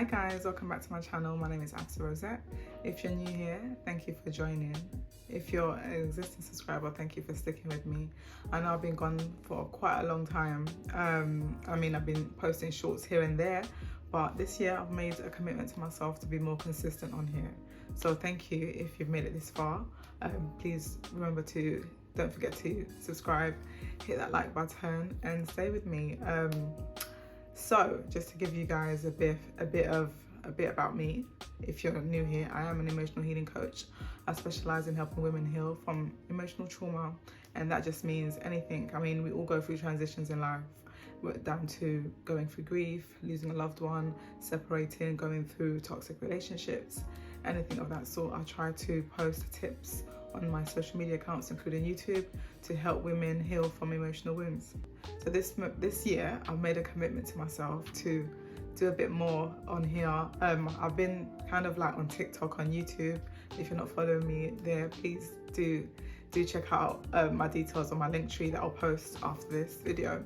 Hi guys, welcome back to my channel. My name is Afsa Rosette. If you're new here, thank you for joining. If you're an existing subscriber, thank you for sticking with me. I know I've been gone for quite a long time. I've been posting shorts here and there, but this year I've made a commitment to myself to be more consistent on here. So thank you if you've made it this far. Please remember to, don't forget to subscribe, hit that like button and stay with me. So just to give you guys a bit about me, if you're new here, I am an emotional healing coach. I specialize in helping women heal from emotional trauma, and that just means anything. I mean, we all go through transitions in life, down to going through grief, losing a loved one, separating, going through toxic relationships, anything of that sort. I try to post tips on my social media accounts, including YouTube, to help women heal from emotional wounds. So this year, I've made a commitment to myself to do a bit more on here. I've been kind of like on TikTok, on YouTube. If you're not following me there, please do check out my details on my link tree that I'll post after this video.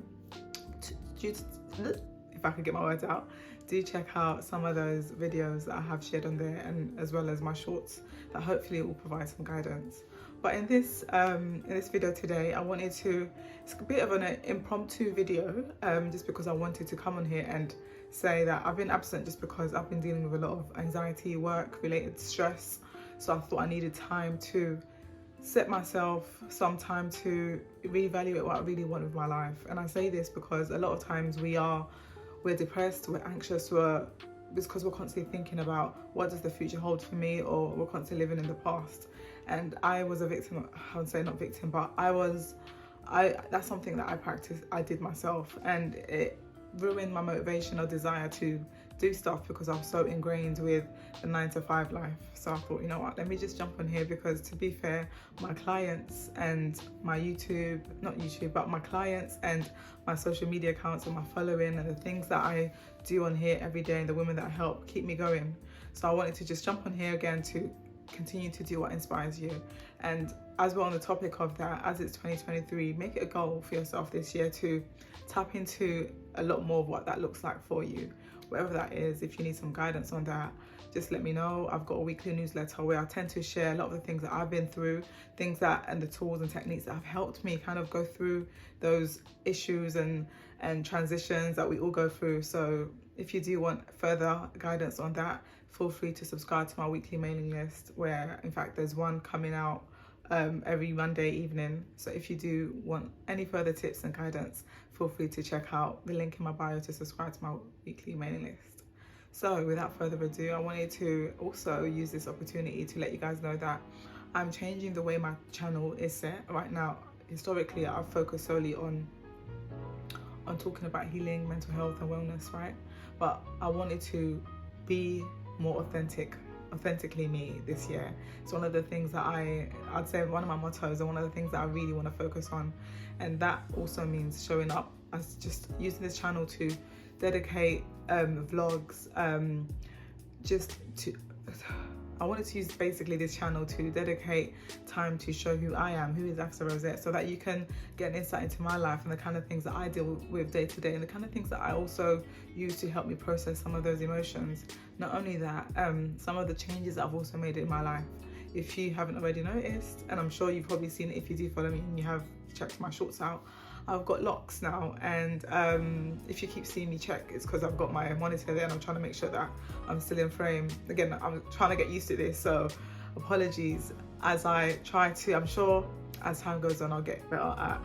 If I could get my words out, do check out some of those videos that I have shared on there, and as well as my shorts that hopefully will provide some guidance. But in this video today, it's a bit of an impromptu video, just because I wanted to come on here and say that I've been absent just because I've been dealing with a lot of anxiety, work related stress. So I thought I needed time to set myself some time to reevaluate what I really want with my life. And I say this because a lot of times we're depressed, we're anxious, because we're constantly thinking about what does the future hold for me, or we're constantly living in the past. And I was a victim, I would say not victim, but that's something that I did myself, and it ruined my motivation or desire to do stuff because I was so ingrained with the 9-to-5 life. So I thought, you know what, let me just jump on here, because to be fair, my clients and my my clients and my social media accounts and my following and the things that I do on here every day and the women that I help keep me going. So I wanted to just jump on here again to continue to do what inspires you. And as we're on the topic of that, as it's 2023, make it a goal for yourself this year to tap into a lot more of what that looks like for you, whatever that is. If you need some guidance on that, just let me know. I've got a weekly newsletter where I tend to share a lot of the things that I've been through, and the tools and techniques that have helped me kind of go through those issues and transitions that we all go through. So if you do want further guidance on that, feel free to subscribe to my weekly mailing list, where in fact there's one coming out every Monday evening. So if you do want any further tips and guidance, feel free to check out the link in my bio to subscribe to my weekly mailing list. So without further ado, I wanted to also use this opportunity to let you guys know that I'm changing the way my channel is set right now. Historically, I've focused solely on talking about healing, mental health and wellness, right? But I wanted to be more authentically me this year. It's one of the things that I'd say one of my mottos, and one of the things that I really want to focus on. And that also means showing up as just using this channel to dedicate vlogs, I wanted to use basically this channel to dedicate time to show who I am, who is Afsa Rosette, so that you can get an insight into my life and the kind of things that I deal with day to day, and the kind of things that I also use to help me process some of those emotions. Not only that, some of the changes that I've also made in my life. If you haven't already noticed, and I'm sure you've probably seen it if you do follow me and you have checked my shorts out, I've got locks now, and if you keep seeing me check, it's because I've got my monitor there and I'm trying to make sure that I'm still in frame. Again, I'm trying to get used to this, so apologies as I try to. I'm sure as time goes on I'll get better at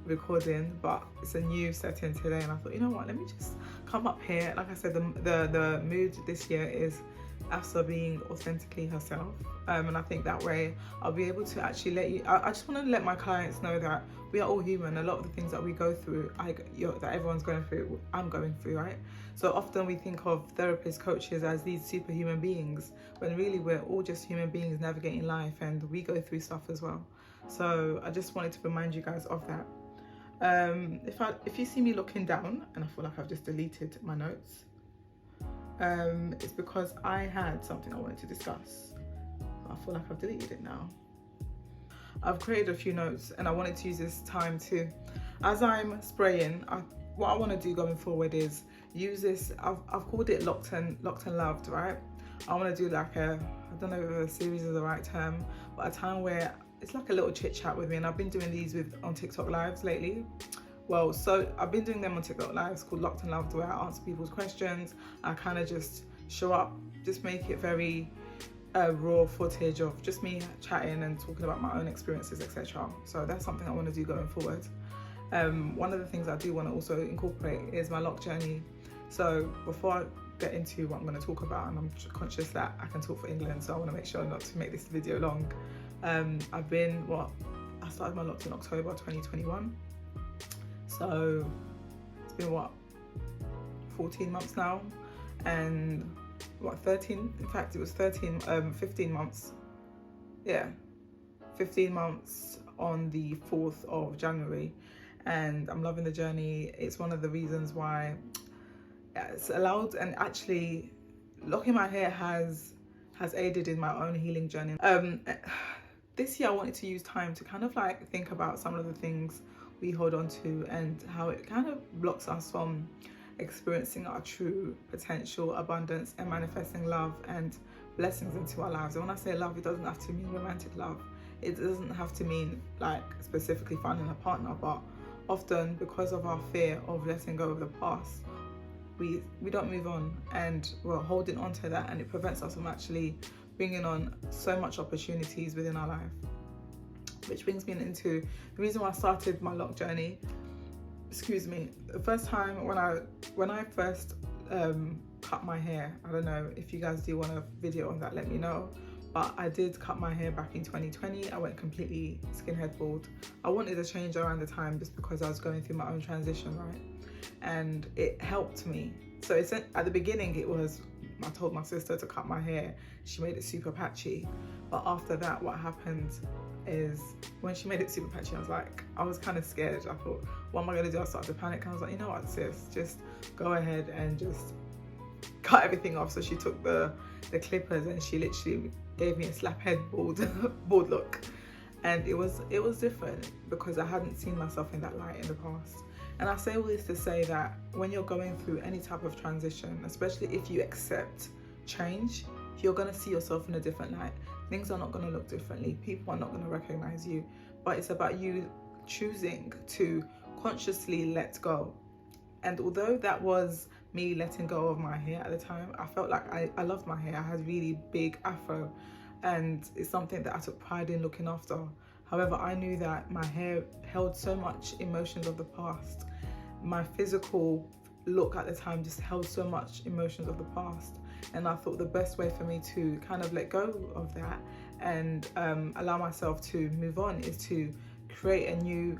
recording, but it's a new setting today, and I thought, you know what, let me just come up here. Like I said, the mood this year is Afsa being authentically herself, and I think that way I'll be able to actually let you, I just want to let my clients know that we are all human. A lot of the things that we go through, that everyone's going through, I'm going through, right? So often we think of therapists, coaches as these superhuman beings, when really we're all just human beings navigating life, and we go through stuff as well. So I just wanted to remind you guys of that. If you see me looking down and I feel like I've just deleted my notes, it's because I had something I wanted to discuss. I feel like I've deleted it now. I've created a few notes, and I wanted to use this time to, as I'm spraying, what I want to do going forward is use this. I've called it locked and loved, right? I want to do like I don't know if a series is the right term, but a time where it's like a little chit chat with me. And I've been doing these on TikTok lives lately. Well, so I've been doing them on TikTok lives called Locked and Loved, where I answer people's questions. I kind of just show up, just make it very raw footage of just me chatting and talking about my own experiences, etc. So that's something I want to do going forward. One of the things I do want to also incorporate is my lock journey. So before I get into what I'm going to talk about, and I'm conscious that I can talk for England, so I want to make sure not to make this video long. I started my locks in October 2021. So it's been 14 months now, and 13, in fact it was 15 months. Yeah, 15 months on the 4th of January, and I'm loving the journey. It's one of the reasons why it's allowed, and actually locking my hair has aided in my own healing journey. This year I wanted to use time to kind of like think about some of the things we hold on to and how it kind of blocks us from experiencing our true potential, abundance, and manifesting love and blessings into our lives. And when I say love, it doesn't have to mean romantic love. It doesn't have to mean like specifically finding a partner, but often because of our fear of letting go of the past, we don't move on, and we're holding on to that, and it prevents us from actually bringing on so much opportunities within our life. Which brings me into the reason why I started my lock journey. Excuse me. The first time when I first cut my hair, I don't know if you guys do want a video on that, let me know. But I did cut my hair back in 2020. I went completely skinhead bald. I wanted a change around the time just because I was going through my own transition, right? And it helped me. So it's, at the beginning it was, I told my sister to cut my hair. She made it super patchy. But after that, what happened is when she made it super patchy, I was kind of scared. I thought, what am I gonna do? I started to panic. And I was like, you know what, sis, just go ahead and just cut everything off. So she took the clippers and she literally gave me a slap head bald look. And it was different because I hadn't seen myself in that light in the past. And I say all this to say that when you're going through any type of transition, especially if you accept change, you're going to see yourself in a different light. Things are not going to look differently. People are not going to recognize you. But it's about you choosing to consciously let go. And although that was me letting go of my hair at the time, I felt like I loved my hair. I had really big afro, and it's something that I took pride in looking after. However, I knew that my hair held so much emotions of the past. My physical look at the time just held so much emotions of the past. And I thought the best way for me to kind of let go of that and allow myself to move on is to create a new,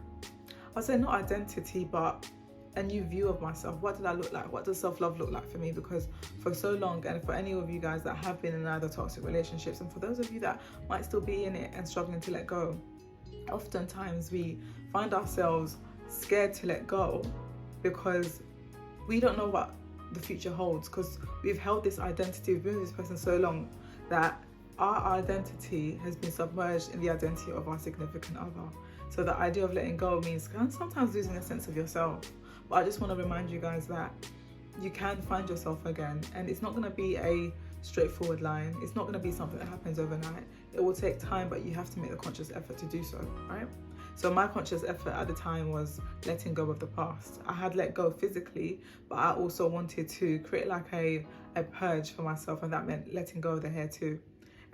I'd say not identity, but a new view of myself. What did I look like? What does self-love look like for me? Because for so long, and for any of you guys that have been in either toxic relationships, and for those of you that might still be in it and struggling to let go, oftentimes we find ourselves scared to let go because we don't know what the future holds, because we've held this identity, we've been with this person so long that our identity has been submerged in the identity of our significant other. So the idea of letting go means sometimes losing a sense of yourself. But I just want to remind you guys that you can find yourself again, and it's not going to be a straightforward line. It's not going to be something that happens overnight. It will take time, but you have to make the conscious effort to do so, right? So my conscious effort at the time was letting go of the past. I had let go physically, but I also wanted to create like a purge for myself, and that meant letting go of the hair too.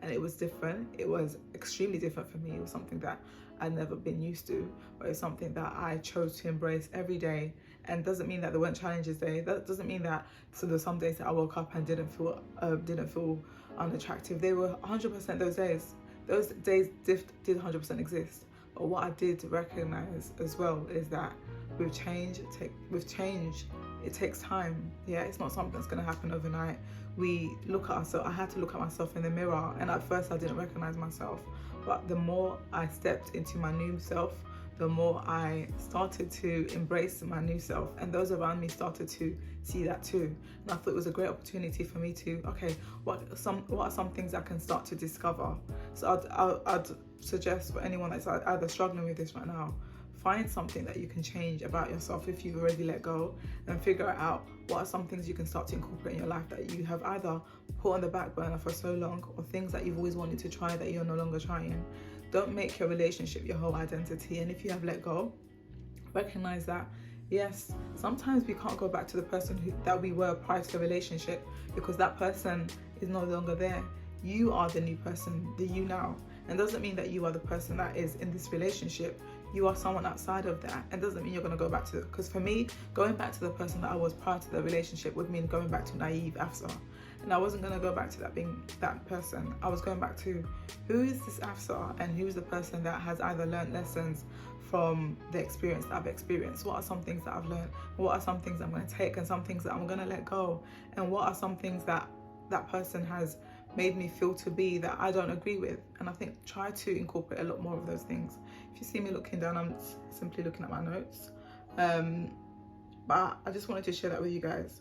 And it was different. It was extremely different for me. It was something that I'd never been used to, but it's something that I chose to embrace every day. And doesn't mean that there weren't challenges there. That doesn't mean that, so there's some days that I woke up and didn't feel unattractive. They were 100% those days. Those days did 100% exist. But what I did recognize as well is that with change, it takes time. Yeah, it's not something that's going to happen overnight. We look at ourselves. I had to look at myself in the mirror, and at first I didn't recognize myself. But the more I stepped into my new self, the more I started to embrace my new self, and those around me started to see that too. And I thought it was a great opportunity for me to, okay, what are some things I can start to discover? So I'd suggest for anyone that's either struggling with this right now, find something that you can change about yourself if you've already let go, and figure out what are some things you can start to incorporate in your life that you have either put on the back burner for so long, or things that you've always wanted to try that you're no longer trying. Don't make your relationship your whole identity. And if you have let go, recognize that yes, sometimes we can't go back to the person that we were prior to the relationship, because that person is no longer there. You are the new person, the you now. And doesn't mean that you are the person that is in this relationship. You are someone outside of that, and doesn't mean you're going to go back to, because for me, going back to the person that I was prior to the relationship would mean going back to naive Afsa. And I wasn't going to go back to that being that person. I was going back to, who is this Afsa, and who's the person that has either learned lessons from the experience that I've experienced. What are some things that I've learned? What are some things I'm going to take, and some things that I'm going to let go? And what are some things that that person has made me feel to be that I don't agree with? And I think try to incorporate a lot more of those things. If you see me looking down, I'm simply looking at my notes. But I just wanted to share that with you guys.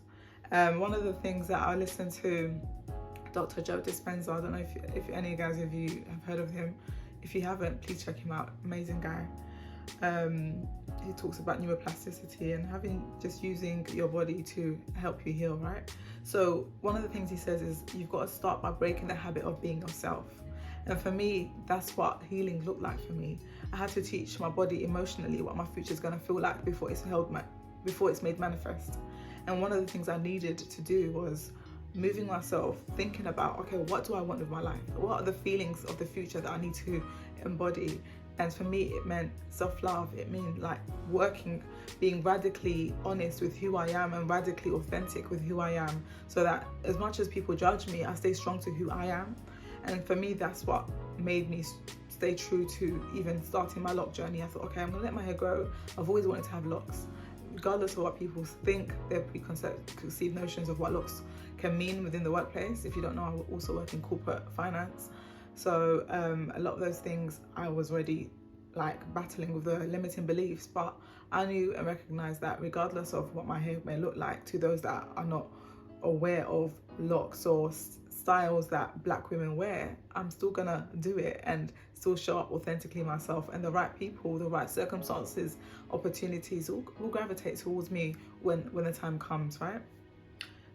One of the things that I listened to, Dr. Joe Dispenza, I don't know if any guys of you have heard of him. If you haven't, please check him out. Amazing guy. He talks about neuroplasticity and just using your body to help you heal, right? So one of the things he says is you've got to start by breaking the habit of being yourself. And for me, that's what healing looked like for me. I had to teach my body emotionally what my future is going to feel like before it's made manifest. And one of the things I needed to do was moving myself, thinking about, okay, what do I want with my life? What are the feelings of the future that I need to embody? And for me, it meant self-love. It meant like being radically honest with who I am and radically authentic with who I am, so that as much as people judge me, I stay strong to who I am. And for me, that's what made me stay true to even starting my lock journey. I thought, okay, I'm gonna let my hair grow. I've always wanted to have locks, regardless of what people think, their preconceived notions of what locks can mean within the workplace. If you don't know, I also work in corporate finance. So a lot of those things I was already like battling with the limiting beliefs, but I knew and recognized that regardless of what my hair may look like, to those that are not aware of locks or styles that Black women wear, I'm still gonna do it and still show up authentically myself. And the right people, the right circumstances, opportunities will gravitate towards me when the time comes, right?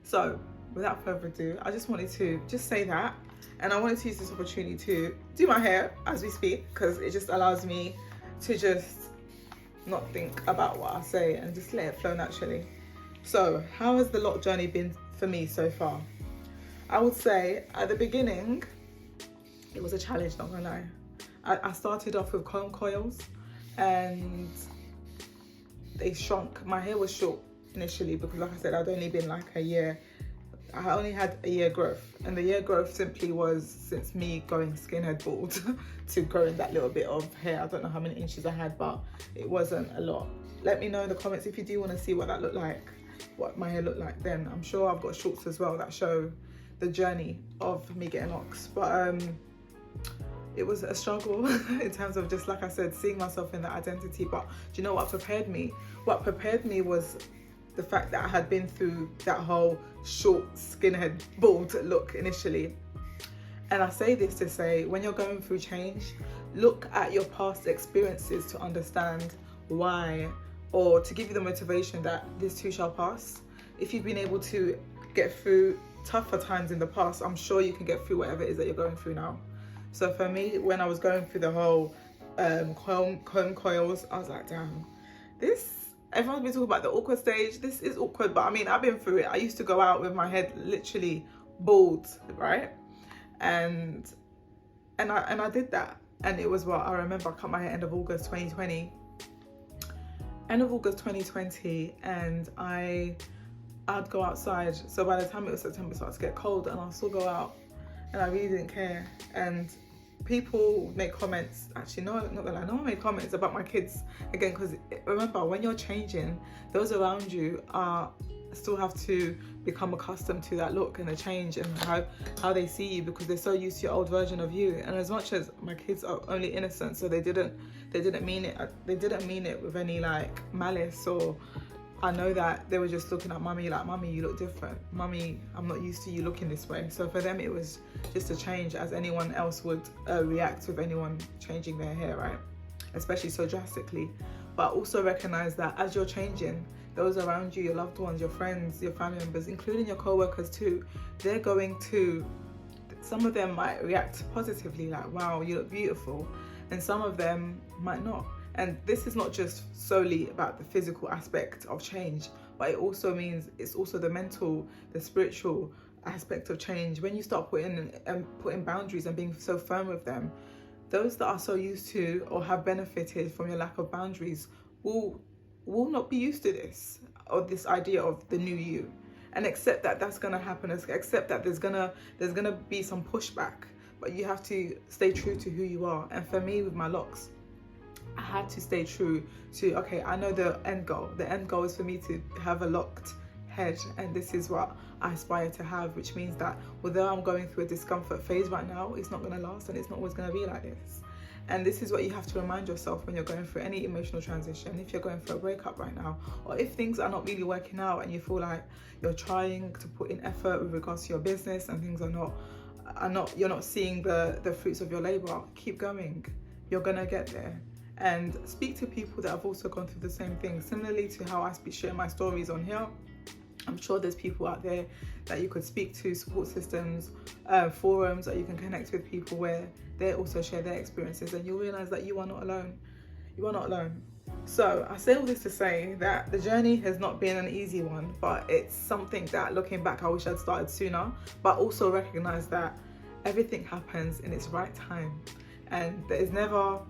So without further ado, I just wanted to just say that. And I wanted to use this opportunity to do my hair as we speak, because it just allows me to just not think about what I say and just let it flow naturally. So how has the lock journey been for me so far? I would say at the beginning, it was a challenge, not gonna lie. I started off with comb coils and they shrunk. My hair was short initially because, like I said, I'd only been like a year. I only had a year growth, and the year growth simply was since me going skinhead bald to growing that little bit of hair. I don't know how many inches I had, but it wasn't a lot. Let me know in the comments if you do want to see what that looked like, what my hair looked like then. I'm sure I've got shorts as well that show the journey of me getting locks, but it was a struggle in terms of, just like I said, seeing myself in that identity. But do you know what prepared me? What prepared me was the fact that I had been through that whole short skinhead bald look initially. And I say this to say, when you're going through change, look at your past experiences to understand why, or to give you the motivation that this too shall pass. If you've been able to get through tougher times in the past, I'm sure you can get through whatever it is that you're going through now. So for me, when I was going through the whole comb coils, I was like, damn, everyone's been talking about the awkward stage. This is awkward, but I mean, I've been through it. I used to go out with my head literally bald, right? And I did that. And it was what I remember. I cut my hair end of August 2020. End of August 2020, and I'd go outside. So by the time it was September, it started to get cold, and I'll still go out, and I really didn't care. And people make comments, actually no, not gonna lie, no one made comments about my kids again, because remember, when you're changing, those around you still have to become accustomed to that look and the change and how they see you, because they're so used to your old version of you. And as much as my kids are only innocent, so they didn't mean it with any like malice, or I know that they were just looking at mummy like, mummy, you look different. Mummy, I'm not used to you looking this way. So for them, it was just a change, as anyone else would react with anyone changing their hair, right? Especially so drastically. But also recognize that as you're changing, those around you, your loved ones, your friends, your family members, including your co-workers too, they're going to, some of them might react positively, like, wow, you look beautiful, and some of them might not. And this is not just solely about the physical aspect of change, but it also means it's also the mental, the spiritual aspect of change. When you start putting boundaries and being so firm with them, those that are so used to or have benefited from your lack of boundaries will not be used to this, or this idea of the new you, and accept that that's gonna happen. Accept that there's gonna be some pushback, but you have to stay true to who you are. And for me, with my locks, I had to stay true to, okay, I know the end goal. The end goal is for me to have a locked head, and this is what I aspire to have, which means that although I'm going through a discomfort phase right now, it's not going to last, and it's not always going to be like this. And this is what you have to remind yourself when you're going through any emotional transition. If you're going through a breakup right now, or if things are not really working out and you feel like you're trying to put in effort with regards to your business and things you're not seeing the fruits of your labor, keep going. You're going to get there. And speak to people that have also gone through the same thing. Similarly to how I share my stories on here, I'm sure there's people out there that you could speak to, support systems, forums that you can connect with people where they also share their experiences, and you'll realize that you are not alone. You are not alone. So I say all this to say that the journey has not been an easy one, but it's something that, looking back, I wish I'd started sooner, but also recognize that everything happens in its right time. And there's never,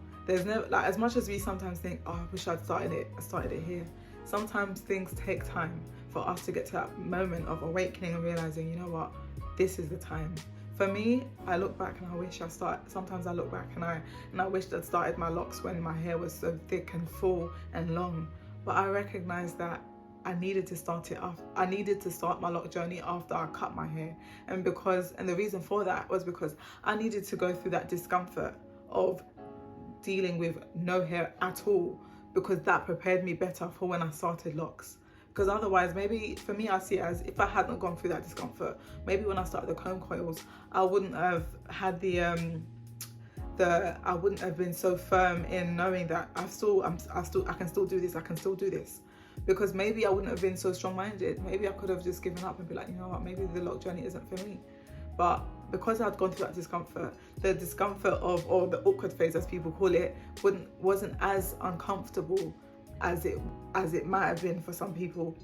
like, as much as we sometimes think, oh, I wish I started it here. Sometimes things take time for us to get to that moment of awakening and realizing, you know what, this is the time. For me, I look back and I wish sometimes I look back and I wish I'd started my locks when my hair was so thick and full and long. But I recognize that I needed to start it off. I needed to start my lock journey after I cut my hair. And the reason for that was because I needed to go through that discomfort of dealing with no hair at all, because that prepared me better for when I started locks. Because otherwise, maybe for me, I see it as if I hadn't gone through that discomfort, maybe when I started the comb coils, I wouldn't have had I wouldn't have been so firm in knowing that I can still do this. Because maybe I wouldn't have been so strong-minded. Maybe I could have just given up and be like, you know what, maybe the lock journey isn't for me. But because I'd gone through that discomfort, the discomfort or the awkward phase, as people call it, wasn't as uncomfortable as it might have been for some people.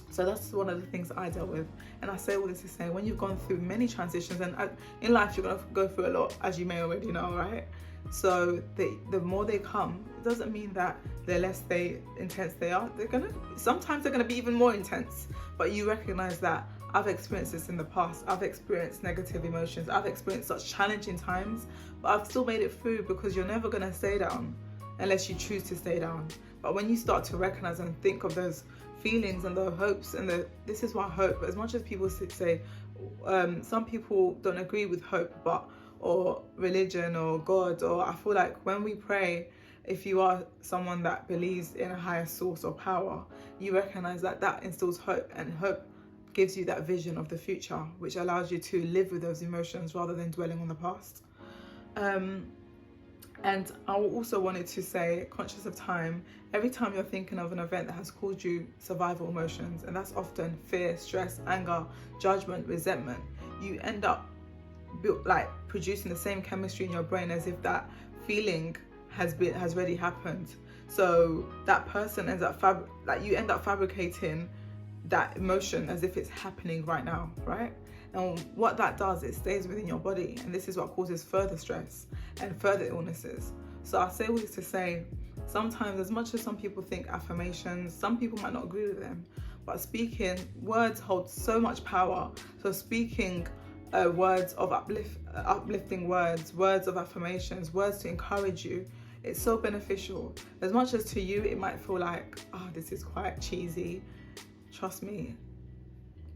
So that's one of the things that I dealt with. And I say all this to say, when you've gone through many transitions, and in life you're going to go through a lot, as you may already know, right? So the more they come, it doesn't mean that the less intense they are. Sometimes they're gonna be even more intense. But you recognize that I've experienced this in the past. I've experienced negative emotions. I've experienced such challenging times, but I've still made it through, because you're never gonna stay down unless you choose to stay down. But when you start to recognize and think of those feelings and the hopes this is why hope, as much as people say, some people don't agree with hope, or religion or God, or I feel like when we pray, if you are someone that believes in a higher source or power, you recognize that instills hope, and hope gives you that vision of the future, which allows you to live with those emotions rather than dwelling on the past. And I also wanted to say, conscious of time, every time you're thinking of an event that has caused you survival emotions, and that's often fear, stress, anger, judgment, resentment, you end up like producing the same chemistry in your brain as if that feeling has already happened. So that person ends up you end up fabricating that emotion as if it's happening right now, right? And what that does, it stays within your body, and this is what causes further stress and further illnesses. So I say all this to say, sometimes, as much as some people think affirmations, some people might not agree with them, but speaking words hold so much power. So speaking words of uplifting words of affirmations, words to encourage you, it's so beneficial. As much as to you it might feel like, oh, this is quite cheesy, trust me,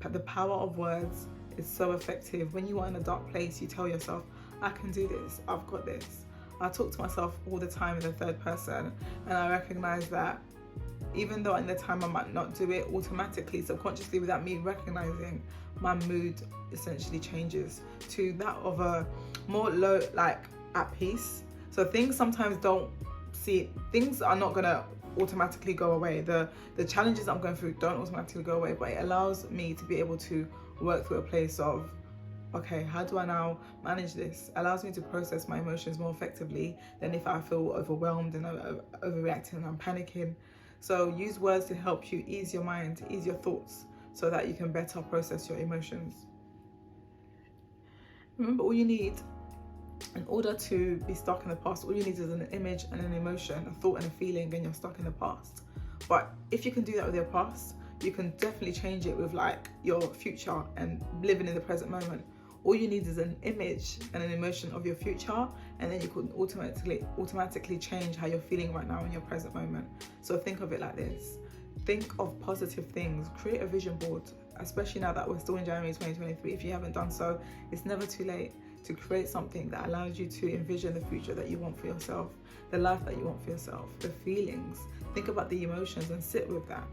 the power of words is so effective. When you are in a dark place, you tell yourself, I can do this, I've got this. I talk to myself all the time in the third person, and I recognize that even though in the time I might not do it automatically, subconsciously, without me recognizing, my mood essentially changes to that of a more low, like at peace. So things sometimes things are not gonna automatically go away. The challenges I'm going through don't automatically go away, but it allows me to be able to work through a place of, okay, how do I now manage this? Allows me to process my emotions more effectively than if I feel overwhelmed and overreacting and I'm panicking. So use words to help you ease your mind, ease your thoughts, so that you can better process your emotions. Remember, all you need in order to be stuck in the past, all you need is an image and an emotion, a thought and a feeling, and you're stuck in the past. But if you can do that with your past, you can definitely change it with like your future and living in the present moment. All you need is an image and an emotion of your future, and then you can automatically change how you're feeling right now in your present moment. So think of it like this. Think of positive things. Create a vision board, especially now that we're still in January 2023. If you haven't done so, it's never too late to create something that allows you to envision the future that you want for yourself, the life that you want for yourself, the feelings. Think about the emotions and sit with that.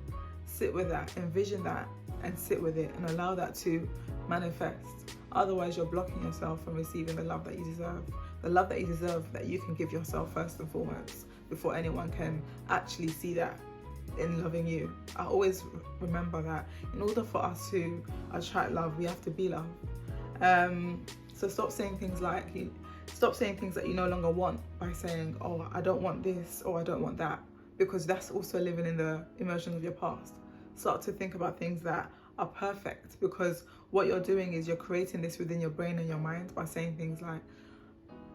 Sit with that, envision that, and sit with it and allow that to manifest. Otherwise, you're blocking yourself from receiving the love that you deserve. The love that you deserve, that you can give yourself first and foremost, before anyone can actually see that in loving you. I always remember that in order for us to attract love, we have to be love. So stop saying things that you no longer want by saying, oh, I don't want this or I don't want that, because that's also living in the emotions of your past. Start to think about things that are perfect, because what you're doing is you're creating this within your brain and your mind by saying things like,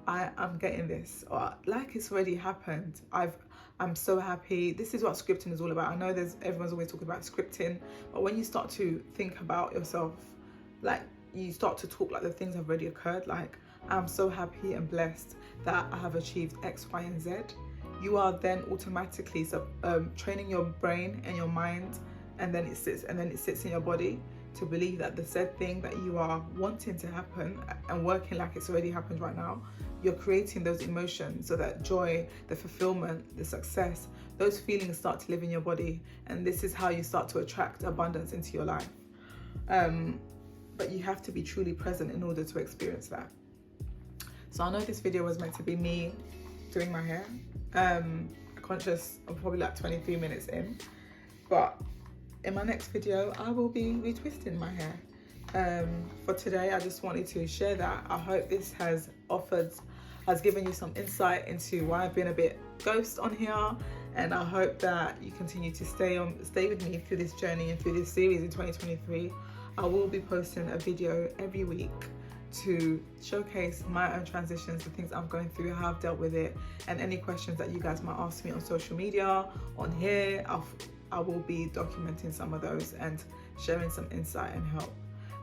I'm getting this, or like it's already happened. I'm so happy. This is what scripting is all about. I know everyone's always talking about scripting, but when you start to think about yourself, like you start to talk like the things have already occurred, like I'm so happy and blessed that I have achieved X, Y, and Z. You are then automatically training your brain and your mind, and then it sits in your body to believe that the said thing that you are wanting to happen and working like it's already happened right now, you're creating those emotions, so that joy, the fulfillment, the success, those feelings start to live in your body, and this is how you start to attract abundance into your life. But you have to be truly present in order to experience that. So I know this video was meant to be me doing my hair. Conscious, I'm probably like 23 minutes in, but in my next video I will be retwisting my hair. For today I just wanted to share that. I hope this has given you some insight into why I've been a bit ghost on here, and I hope that you continue to stay with me through this journey and through this series in 2023. I will be posting a video every week to showcase my own transitions, the things I'm going through, how I've dealt with it, and any questions that you guys might ask me on social media, on here. I will be documenting some of those and sharing some insight and help.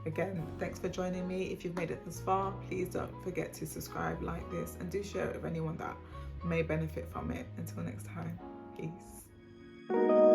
Again, thanks for joining me. If you've made it this far, please don't forget to subscribe, like this, and do share it with anyone that may benefit from it. Until next time, peace.